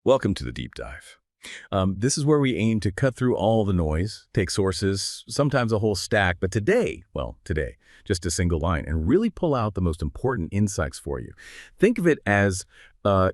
Welcome to the deep dive. This is where we aim to cut through all the noise, take sources, sometimes a whole stack, but today, just a single line, and really pull out the most important insights for you. Think of it as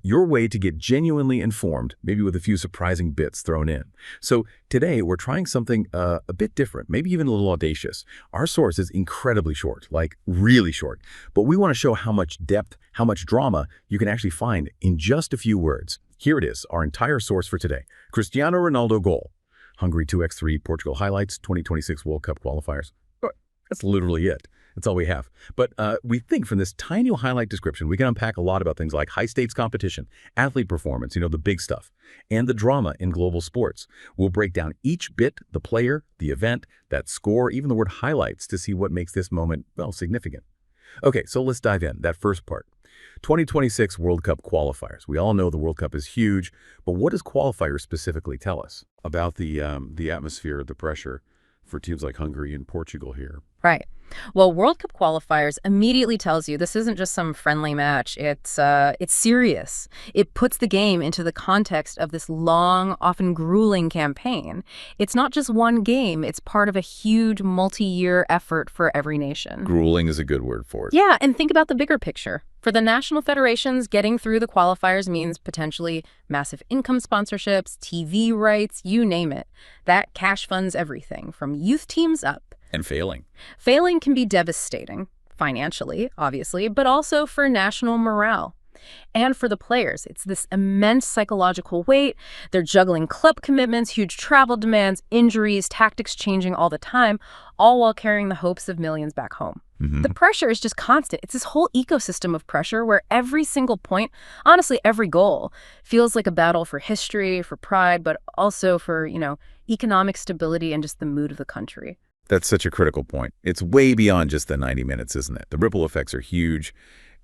your way to get genuinely informed, maybe with a few surprising bits thrown in. So today, we're trying something a bit different, maybe even a little audacious. Our source is incredibly short, like really short, but we want to show how much depth, how much drama you can actually find in just a few words. Here it is, our entire source for today. Cristiano Ronaldo goal. Hungary 2x3, Portugal highlights, 2026 World Cup Qualifiers. That's literally it. That's all we have. But we think from this tiny highlight description, we can unpack a lot about things like high-stakes competition, athlete performance, the big stuff, and the drama in global sports. We'll break down each bit, the player, the event, that score, even the word highlights to see what makes this moment, significant. Okay, so let's dive in. That first part. 2026 World Cup Qualifiers. We all know the World Cup is huge, but what does qualifiers specifically tell us about the atmosphere, the pressure for teams like Hungary and Portugal here? Right. Well, World Cup Qualifiers immediately tells you this isn't just some friendly match. It's serious. It puts the game into the context of this long, often grueling campaign. It's not just one game. It's part of a huge multi-year effort for every nation. Grueling is a good word for it. Yeah, and think about the bigger picture. For the national federations, getting through the qualifiers means potentially massive income sponsorships, TV rights, you name it. That cash funds everything, from youth teams up. And failing. Failing can be devastating, financially, obviously, but also for national morale. And for the players, it's this immense psychological weight. They're juggling club commitments, huge travel demands, injuries, tactics changing all the time, all while carrying the hopes of millions back home. The pressure is just constant. It's this whole ecosystem of pressure where every single point, honestly, every goal, feels like a battle for history, for pride, but also for, economic stability and just the mood of the country. That's such a critical point. It's way beyond just the 90 minutes, isn't it? The ripple effects are huge.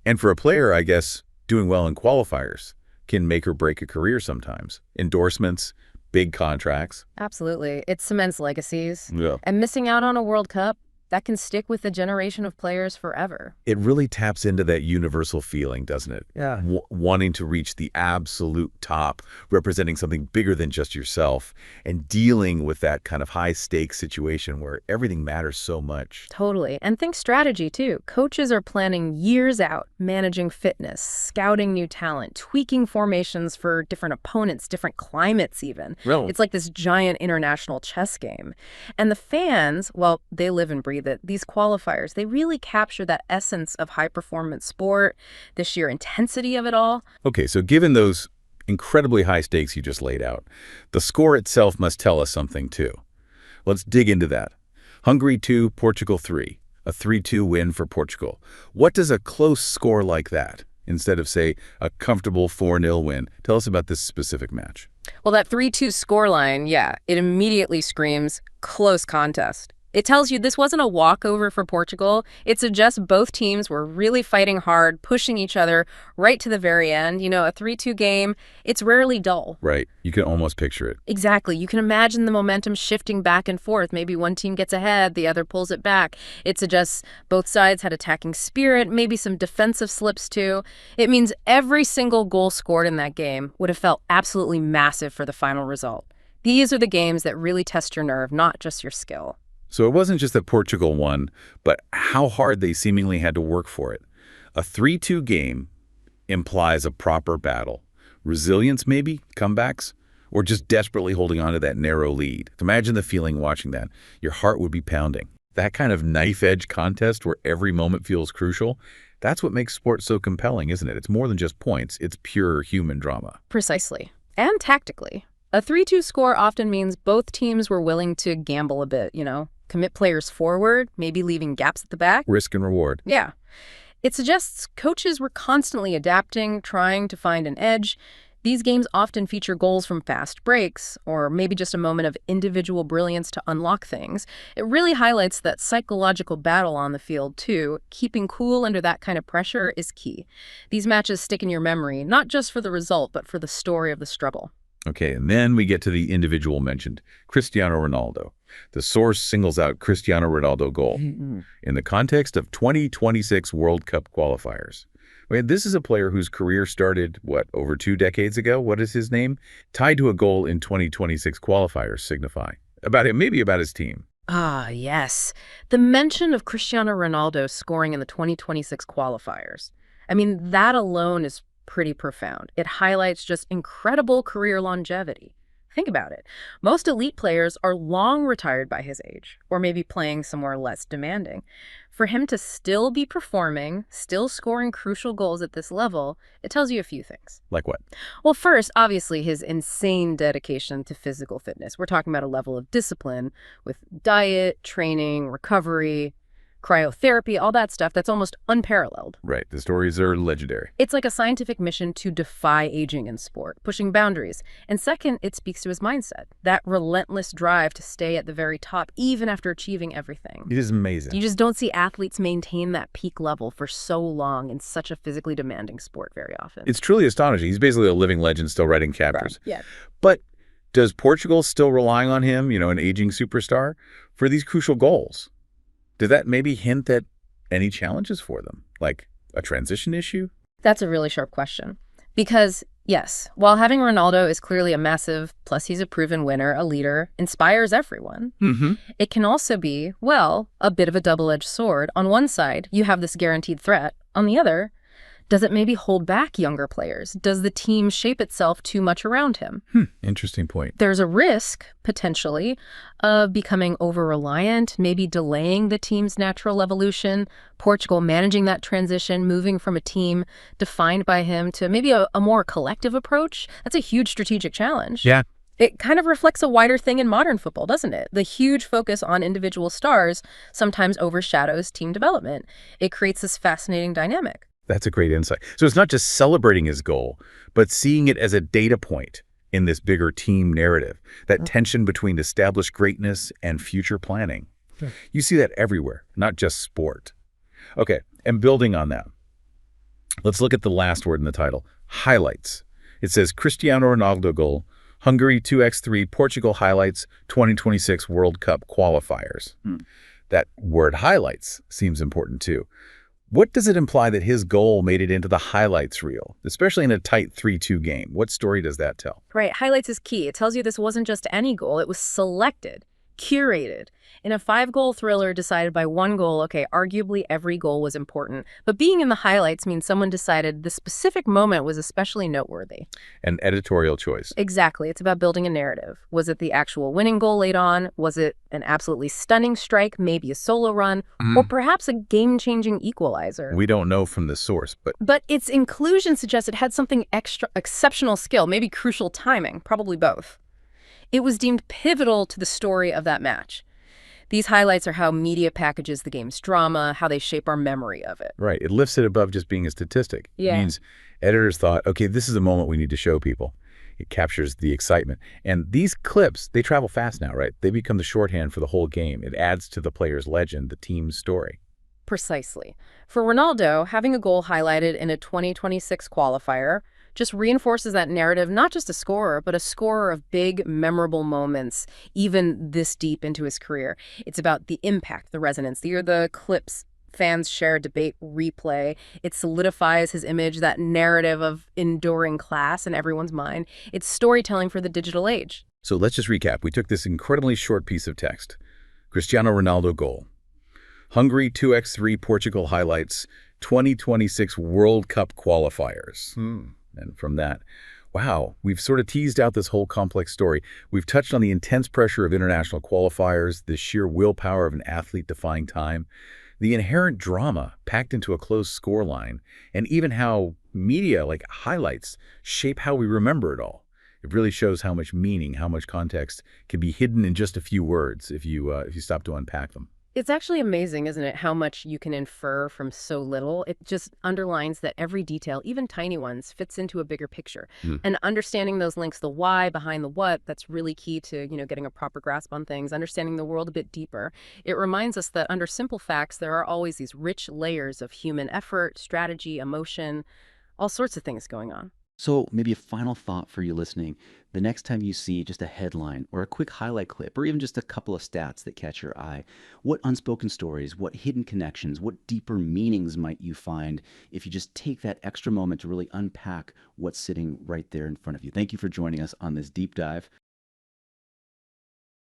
And for a player, I guess, doing well in qualifiers can make or break a career sometimes. Endorsements, big contracts. Absolutely. It cements legacies. Yeah. And missing out on a World Cup, that can stick with a generation of players forever. It really taps into that universal feeling, doesn't it? Yeah. Wanting to reach the absolute top, representing something bigger than just yourself, and dealing with that kind of high-stakes situation where everything matters so much. Totally. And think strategy, too. Coaches are planning years out, managing fitness, scouting new talent, tweaking formations for different opponents, different climates even. Really? It's like this giant international chess game. And the fans, well, they live and breathe that these qualifiers, they really capture that essence of high-performance sport, the sheer intensity of it all. Okay, so given those incredibly high stakes you just laid out, the score itself must tell us something too. Let's dig into that. Hungary 2, Portugal 3, a 3-2 win for Portugal. What does a close score like that, instead of, say, a comfortable 4-0 win, tell us about this specific match? Well, that 3-2 scoreline, yeah, it immediately screams close contest. It tells you this wasn't a walkover for Portugal. It suggests both teams were really fighting hard, pushing each other right to the very end. A 3-2 game, it's rarely dull. Right. You can almost picture it. Exactly. You can imagine the momentum shifting back and forth. Maybe one team gets ahead, the other pulls it back. It suggests both sides had attacking spirit, maybe some defensive slips too. It means every single goal scored in that game would have felt absolutely massive for the final result. These are the games that really test your nerve, not just your skill. So it wasn't just that Portugal won, but how hard they seemingly had to work for it. A 3-2 game implies a proper battle. Resilience, maybe? Comebacks? Or just desperately holding on to that narrow lead. Imagine the feeling watching that. Your heart would be pounding. That kind of knife-edge contest where every moment feels crucial, that's what makes sport so compelling, isn't it? It's more than just points. It's pure human drama. Precisely. And tactically. A 3-2 score often means both teams were willing to gamble a bit, commit players forward, maybe leaving gaps at the back. Risk and reward. Yeah. It suggests coaches were constantly adapting, trying to find an edge. These games often feature goals from fast breaks, or maybe just a moment of individual brilliance to unlock things. It really highlights that psychological battle on the field, too. Keeping cool under that kind of pressure is key. These matches stick in your memory, not just for the result, but for the story of the struggle. Okay, and then we get to the individual mentioned, Cristiano Ronaldo. The source singles out Cristiano Ronaldo goal in the context of 2026 World Cup Qualifiers. I mean, this is a player whose career started, what, over 2 decades ago? What is his name? Tied to a goal in 2026 qualifiers signify. About him, maybe about his team. Ah, yes. The mention of Cristiano Ronaldo scoring in the 2026 qualifiers. I mean, that alone is pretty profound. It highlights just incredible career longevity. Think about it. Most elite players are long retired by his age, or maybe playing somewhere less demanding. For him to still be performing, still scoring crucial goals at this level, it tells you a few things. Like what? Well, first, obviously, his insane dedication to physical fitness. We're talking about a level of discipline with diet, training, recovery, cryotherapy, all that stuff that's almost unparalleled. Right. The stories are legendary. It's like a scientific mission to defy aging in sport, pushing boundaries. And second, it speaks to his mindset, that relentless drive to stay at the very top, even after achieving everything. It is amazing. You just don't see athletes maintain that peak level for so long in such a physically demanding sport very often. It's truly astonishing. He's basically a living legend still writing chapters. Right. Yeah. But does Portugal still relying on him, an aging superstar, for these crucial goals? Did that maybe hint at any challenges for them, like a transition issue? That's a really sharp question. Because, yes, while having Ronaldo is clearly a massive, plus he's a proven winner, a leader, inspires everyone, it can also be, well, a bit of a double-edged sword. On one side, you have this guaranteed threat. On the other, does it maybe hold back younger players? Does the team shape itself too much around him? Interesting point. There's a risk, potentially, of becoming over-reliant, maybe delaying the team's natural evolution, Portugal managing that transition, moving from a team defined by him to maybe a more collective approach. That's a huge strategic challenge. Yeah. It kind of reflects a wider thing in modern football, doesn't it? The huge focus on individual stars sometimes overshadows team development. It creates this fascinating dynamic. That's a great insight. So it's not just celebrating his goal, but seeing it as a data point in this bigger team narrative, that tension between established greatness and future planning. You see that everywhere, not just sport. Okay, and building on that, let's look at the last word in the title, highlights. It says Cristiano Ronaldo goal, Hungary 2x3, Portugal highlights, 2026 World Cup Qualifiers. That word highlights seems important too. What does it imply that his goal made it into the highlights reel, especially in a tight 3-2 game? What story does that tell? Right, highlights is key. It tells you this wasn't just any goal, it was selected, curated. In a 5-goal thriller decided by one goal, okay, arguably every goal was important. But being in the highlights means someone decided the specific moment was especially noteworthy. An editorial choice. Exactly. It's about building a narrative. Was it the actual winning goal late on? Was it an absolutely stunning strike, maybe a solo run, or perhaps a game-changing equalizer? We don't know from the source, But its inclusion suggests it had something exceptional skill, maybe crucial timing, probably both. It was deemed pivotal to the story of that match. These highlights are how media packages the game's drama, how they shape our memory of it. Right. It lifts it above just being a statistic. Yeah. It means editors thought, okay, this is a moment we need to show people. It captures the excitement. And these clips, they travel fast now, right? They become the shorthand for the whole game. It adds to the player's legend, the team's story. Precisely. For Ronaldo, having a goal highlighted in a 2026 qualifier just reinforces that narrative, not just a scorer, but a scorer of big, memorable moments, even this deep into his career. It's about the impact, the resonance. These are the clips fans share, debate, replay. It solidifies his image, that narrative of enduring class in everyone's mind. It's storytelling for the digital age. So let's just recap. We took this incredibly short piece of text. Cristiano Ronaldo goal. Hungary 2x3 Portugal highlights 2026 World Cup Qualifiers. And from that, wow, we've sort of teased out this whole complex story. We've touched on the intense pressure of international qualifiers, the sheer willpower of an athlete defying time, the inherent drama packed into a close scoreline, and even how media, like highlights, shape how we remember it all. It really shows how much meaning, how much context can be hidden in just a few words if you stop to unpack them. It's actually amazing, isn't it, how much you can infer from so little. It just underlines that every detail, even tiny ones, fits into a bigger picture. And understanding those links, the why behind the what, that's really key to, getting a proper grasp on things, understanding the world a bit deeper. It reminds us that under simple facts, there are always these rich layers of human effort, strategy, emotion, all sorts of things going on. So, maybe a final thought for you listening. The next time you see just a headline or a quick highlight clip, or even just a couple of stats that catch your eye, what unspoken stories, what hidden connections, what deeper meanings might you find if you just take that extra moment to really unpack what's sitting right there in front of you? Thank you for joining us on this deep dive.